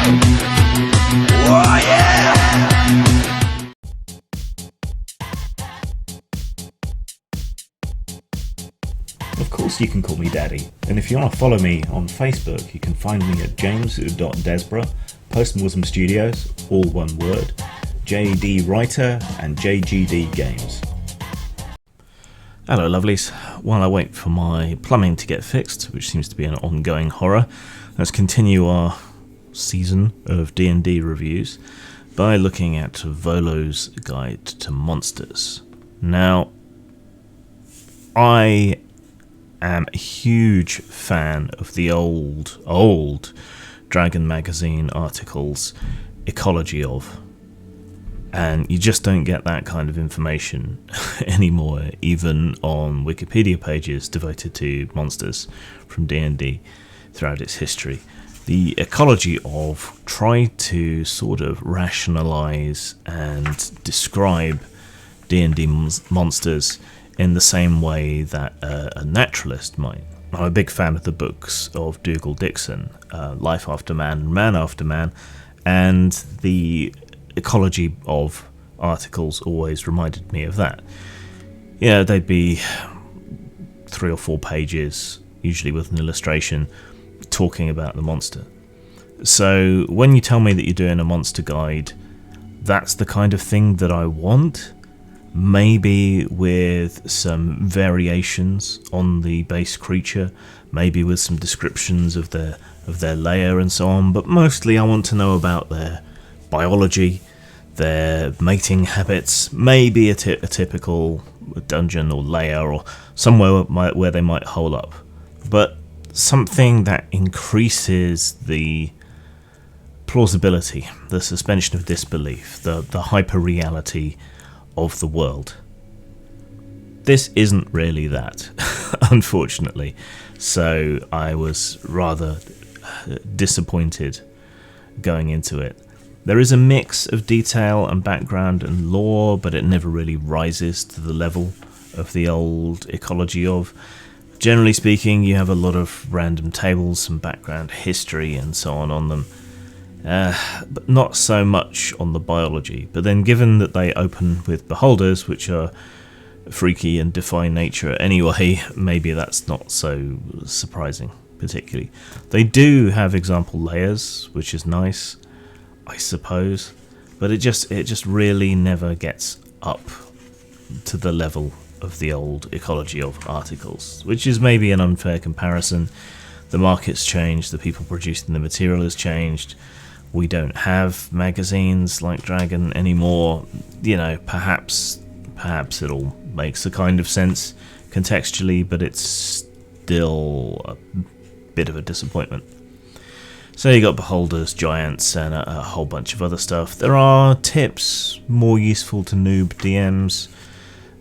Oh yeah! Of course you can call me Daddy, and if you want to follow me on Facebook, you can find me at james.desborough, Postmortem Studios, all one word, JD Writer and JGD Games. Hello lovelies, while I wait for my plumbing to get fixed, which seems to be an ongoing horror, let's continue our season of D&D reviews by looking at Volo's Guide to Monsters. Now, I am a huge fan of the old Dragon magazine articles, Ecology of, and you just don't get that kind of information anymore, even on Wikipedia pages devoted to monsters from D&D throughout its history. The Ecology of tried to sort of rationalize and describe D&D monsters in the same way that a naturalist might. I'm a big fan of the books of Dougal Dixon, Life After Man and Man After Man, and the Ecology of articles always reminded me of that. Yeah, they'd be 3 or 4 pages, usually with an illustration, talking about the monster. So when you tell me that you're doing a monster guide, that's the kind of thing that I want. Maybe with some variations on the base creature, maybe with some descriptions of their lair and so on, but mostly I want to know about their biology, their mating habits, maybe a typical dungeon or lair or somewhere where they might hole up, but something that increases the plausibility, the suspension of disbelief, the hyper-reality of the world. This isn't really that, unfortunately, so I was rather disappointed going into it. There is a mix of detail and background and lore, but it never really rises to the level of the old Ecology of. Generally speaking, you have a lot of random tables, some background history and so on them, but not so much on the biology. But then given that they open with beholders, which are freaky and defy nature anyway, maybe that's not so surprising particularly. They do have example layers, which is nice, I suppose, but it just really never gets up to the level of the old Ecology of articles, which is maybe an unfair comparison. The market's changed, the people producing the material has changed. We don't have magazines like Dragon anymore. You know, perhaps it all makes a kind of sense contextually, but it's still a bit of a disappointment. So you got beholders, giants, and a whole bunch of other stuff. There are tips more useful to noob DMs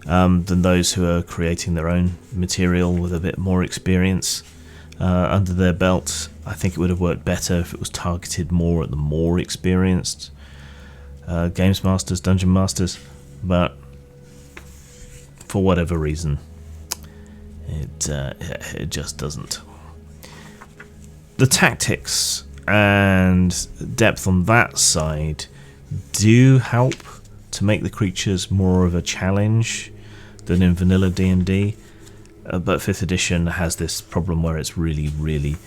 than those who are creating their own material with a bit more experience under their belt. I think it would have worked better if it was targeted more at the more experienced games masters, dungeon masters, but for whatever reason, it just doesn't. The tactics and depth on that side do help to make the creatures more of a challenge than in vanilla D&D, but 5th edition has this problem where it's really, really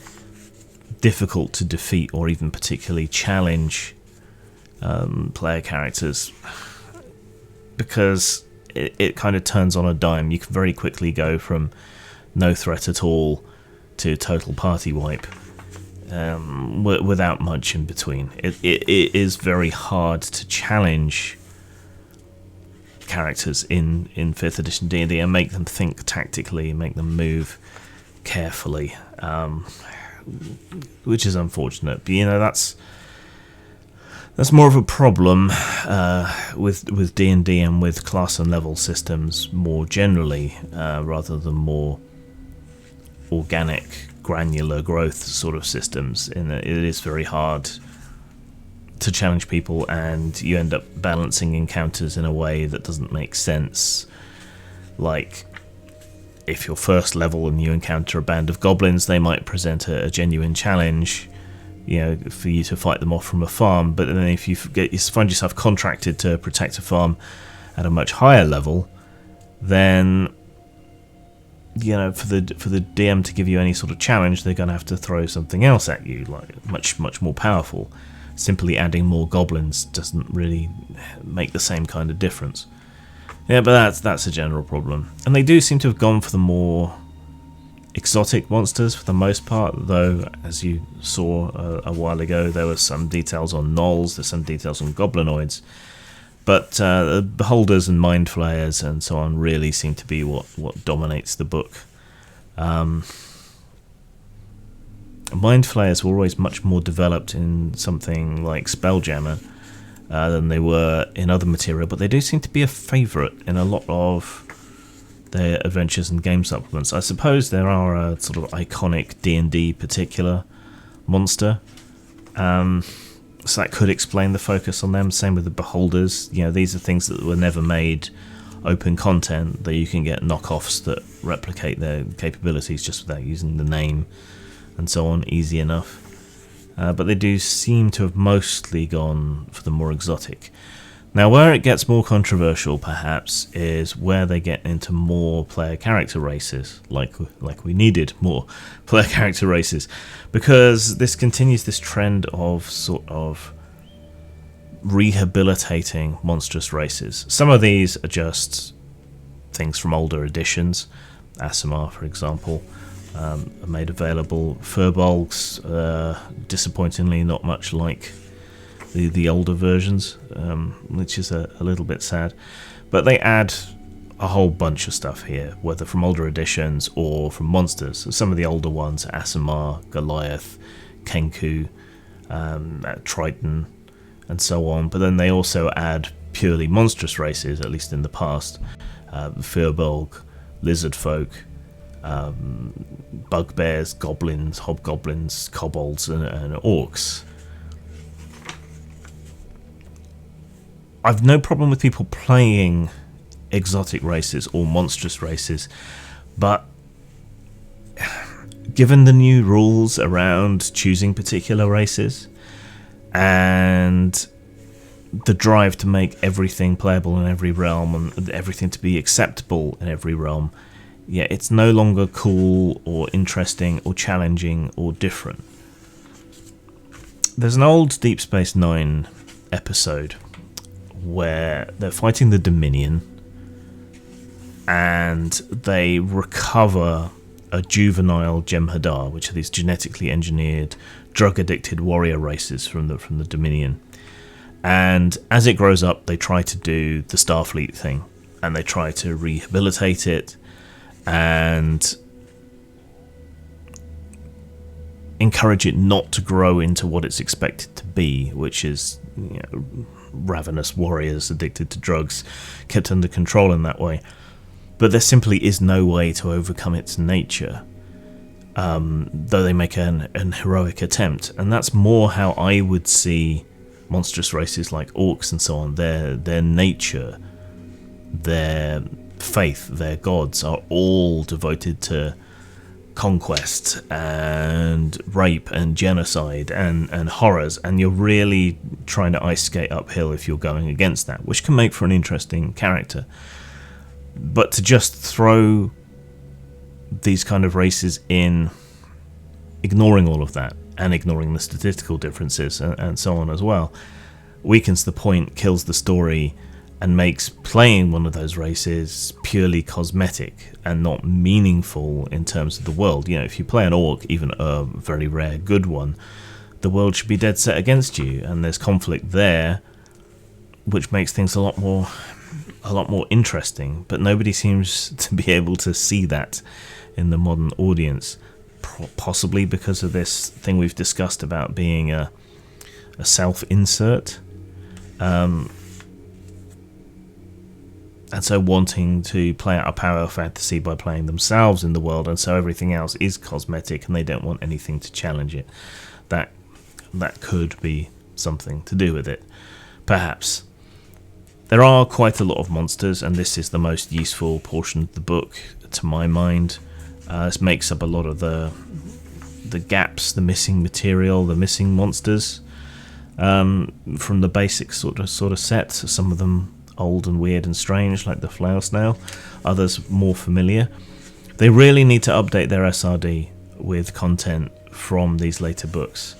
difficult to defeat or even particularly challenge player characters, because it kind of turns on a dime. You can very quickly go from no threat at all to total party wipe without much in between. It is very hard to challenge characters in 5th edition D&D and make them think tactically, make them move carefully, which is unfortunate. But you know, that's more of a problem with D&D and with class and level systems more generally, rather than more organic, granular growth sort of systems. It is very hard to challenge people, and you end up balancing encounters in a way that doesn't make sense. Like, if you're first level and you encounter a band of goblins, they might present a genuine challenge, for you to fight them off from a farm. But then if you find yourself contracted to protect a farm at a much higher level, then for the DM to give you any sort of challenge, they're going to have to throw something else at you, like much more powerful. Simply adding more goblins doesn't really make the same kind of difference. Yeah, but that's a general problem. And they do seem to have gone for the more exotic monsters for the most part, though, as you saw a while ago, there were some details on gnolls, there's some details on goblinoids, but beholders and mind flayers and so on really seem to be what dominates the book. Mind flayers were always much more developed in something like Spelljammer than they were in other material, but they do seem to be a favourite in a lot of their adventures and game supplements. I suppose there are a sort of iconic D&D particular monster, so that could explain the focus on them. Same with the beholders. These are things that were never made open content, that you can get knockoffs that replicate their capabilities just without using the name and so on, easy enough. But they do seem to have mostly gone for the more exotic. Now, where it gets more controversial, perhaps, is where they get into more player character races, like we needed more player character races, because this continues this trend of sort of rehabilitating monstrous races. Some of these are just things from older editions. Aasimar, for example, are made available. Furbolgs, disappointingly, not much like the older versions, which is a little bit sad. But they add a whole bunch of stuff here, whether from older editions or from monsters. So some of the older ones, Aasimar, Goliath, Kenku, Triton, and so on. But then they also add purely monstrous races, at least in the past. Furbolg, lizard folk, bugbears, goblins, hobgoblins, kobolds, and orcs. I've no problem with people playing exotic races or monstrous races, but given the new rules around choosing particular races and the drive to make everything playable in every realm and everything to be acceptable in every realm, it's no longer cool or interesting or challenging or different. There's an old Deep Space Nine episode where they're fighting the Dominion and they recover a juvenile Jem'Hadar, which are these genetically engineered, drug-addicted warrior races from the Dominion. And as it grows up, they try to do the Starfleet thing, and they try to rehabilitate it and encourage it not to grow into what it's expected to be, which is ravenous warriors addicted to drugs, kept under control in that way. But there simply is no way to overcome its nature, though they make an heroic attempt. And that's more how I would see monstrous races like orcs and so on. Their nature, their faith, their gods are all devoted to conquest and rape and genocide and horrors, and you're really trying to ice skate uphill if you're going against that, which can make for an interesting character. But to just throw these kind of races in, ignoring all of that and ignoring the statistical differences and so on as well, weakens the point, kills the story, and makes playing one of those races purely cosmetic and not meaningful in terms of the world. If you play an orc, even a very rare good one, the world should be dead set against you, and there's conflict there, which makes things a lot more interesting. But nobody seems to be able to see that in the modern audience, possibly because of this thing we've discussed about being a self-insert. And so wanting to play out a power fantasy by playing themselves in the world, and so everything else is cosmetic and they don't want anything to challenge it. That could be something to do with it, perhaps. There are quite a lot of monsters, and this is the most useful portion of the book, to my mind. This makes up a lot of the the gaps, the missing material, the missing monsters from the basic sort of set. Some of them old and weird and strange, like the Flayers snail. Others more familiar. They really need to update their SRD with content from these later books.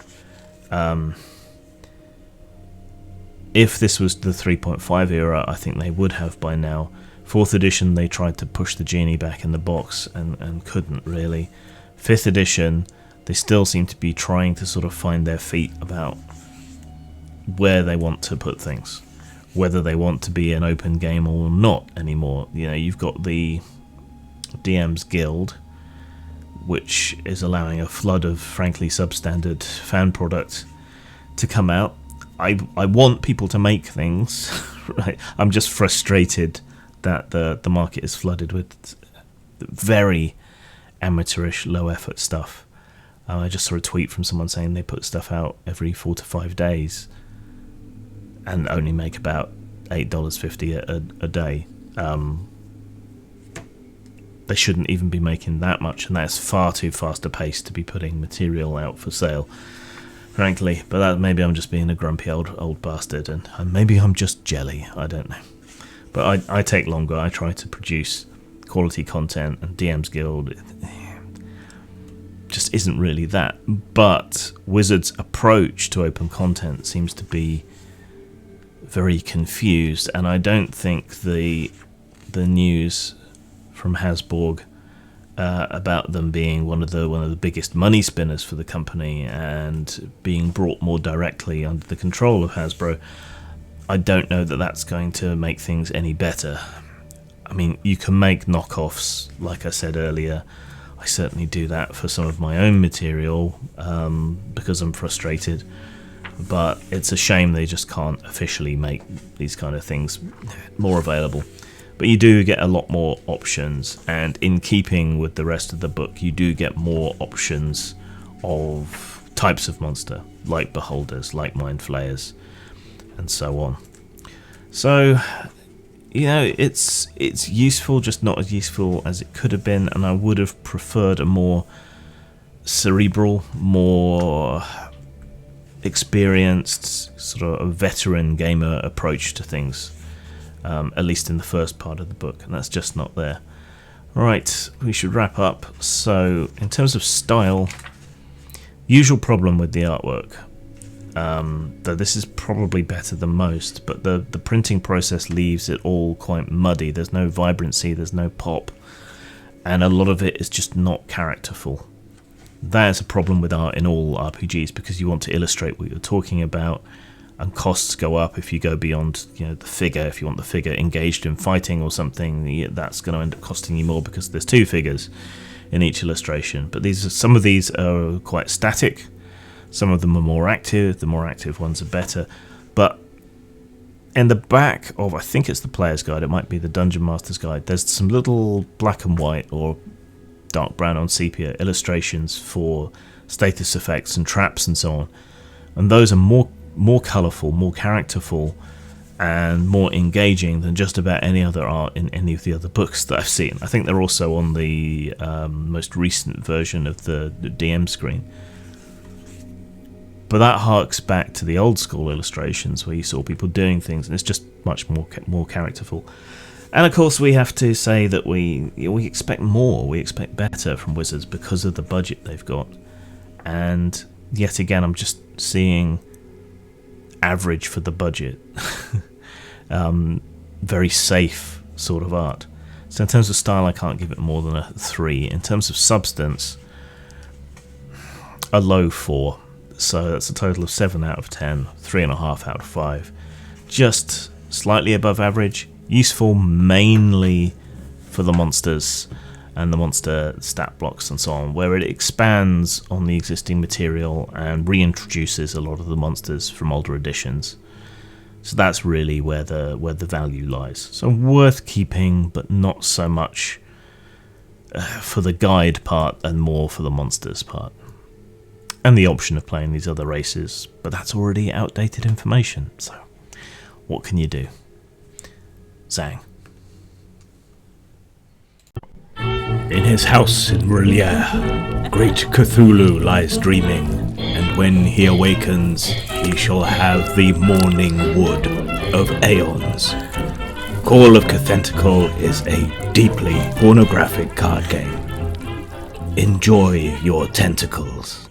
If this was the 3.5 era, I think they would have by now. 4th edition, they tried to push the genie back in the box and couldn't really. 5th edition, they still seem to be trying to sort of find their feet about where they want to put things, whether they want to be an open game or not anymore. You know, you've got the DM's Guild, which is allowing a flood of frankly substandard fan product to come out. I want people to make things, right? I'm just frustrated that the market is flooded with very amateurish, low effort stuff. I just saw a tweet from someone saying they put stuff out every 4 to 5 days and only make about $8.50 a day. They shouldn't even be making that much, and that's far too fast a pace to be putting material out for sale, frankly. But maybe I'm just being a grumpy old bastard, and maybe I'm just jelly, I don't know. But I take longer. I try to produce quality content, and DM's Guild just isn't really that. But Wizards' approach to open content seems to be very confused, and I don't think the news from Hasbro about them being one of the biggest money spinners for the company and being brought more directly under the control of Hasbro, I don't know that that's going to make things any better. I mean, you can make knockoffs, like I said earlier. I certainly do that for some of my own material because I'm frustrated, but it's a shame they just can't officially make these kind of things more available. But you do get a lot more options, and in keeping with the rest of the book, you do get more options of types of monster, like beholders, like mind flayers, and so on. So, you know, it's useful, just not as useful as it could have been, and I would have preferred a more cerebral, more experienced, sort of a veteran gamer approach to things. At least in the first part of the book, and that's just not there. Right, we should wrap up. So, in terms of style, usual problem with the artwork, though this is probably better than most, but the printing process leaves it all quite muddy. There's no vibrancy, there's no pop, and a lot of it is just not characterful. That is a problem with art in all RPGs, because you want to illustrate what you're talking about, and costs go up if you go beyond, you know, the figure. If you want the figure engaged in fighting or something, that's going to end up costing you more because there's 2 figures in each illustration. But some of these are quite static, some of them are more active. The more active ones are better. But in the back of, I think it's the Player's Guide, it might be the Dungeon Master's Guide, there's some little black and white or dark brown on sepia illustrations for status effects and traps and so on, and those are more colourful, more characterful, and more engaging than just about any other art in any of the other books that I've seen. I think they're also on the most recent version of the DM screen. But that harks back to the old school illustrations where you saw people doing things, and it's just much more characterful. And of course we have to say that we expect more, we expect better from Wizards because of the budget they've got. And yet again, I'm just seeing average for the budget. Very safe sort of art. So in terms of style, I can't give it more than a 3. In terms of substance, a low 4. So that's a total of 7 out of 10, 3.5 out of 5. Just slightly above average. Useful mainly for the monsters and the monster stat blocks and so on, where it expands on the existing material and reintroduces a lot of the monsters from older editions. So that's really where the value lies. So worth keeping, but not so much for the guide part and more for the monsters part. And the option of playing these other races, but that's already outdated information, so what can you do? Zang. In his house in Relier, great Cthulhu lies dreaming, and when he awakens, he shall have the morning wood of aeons. Call of Cthulhu is a deeply pornographic card game. Enjoy your tentacles.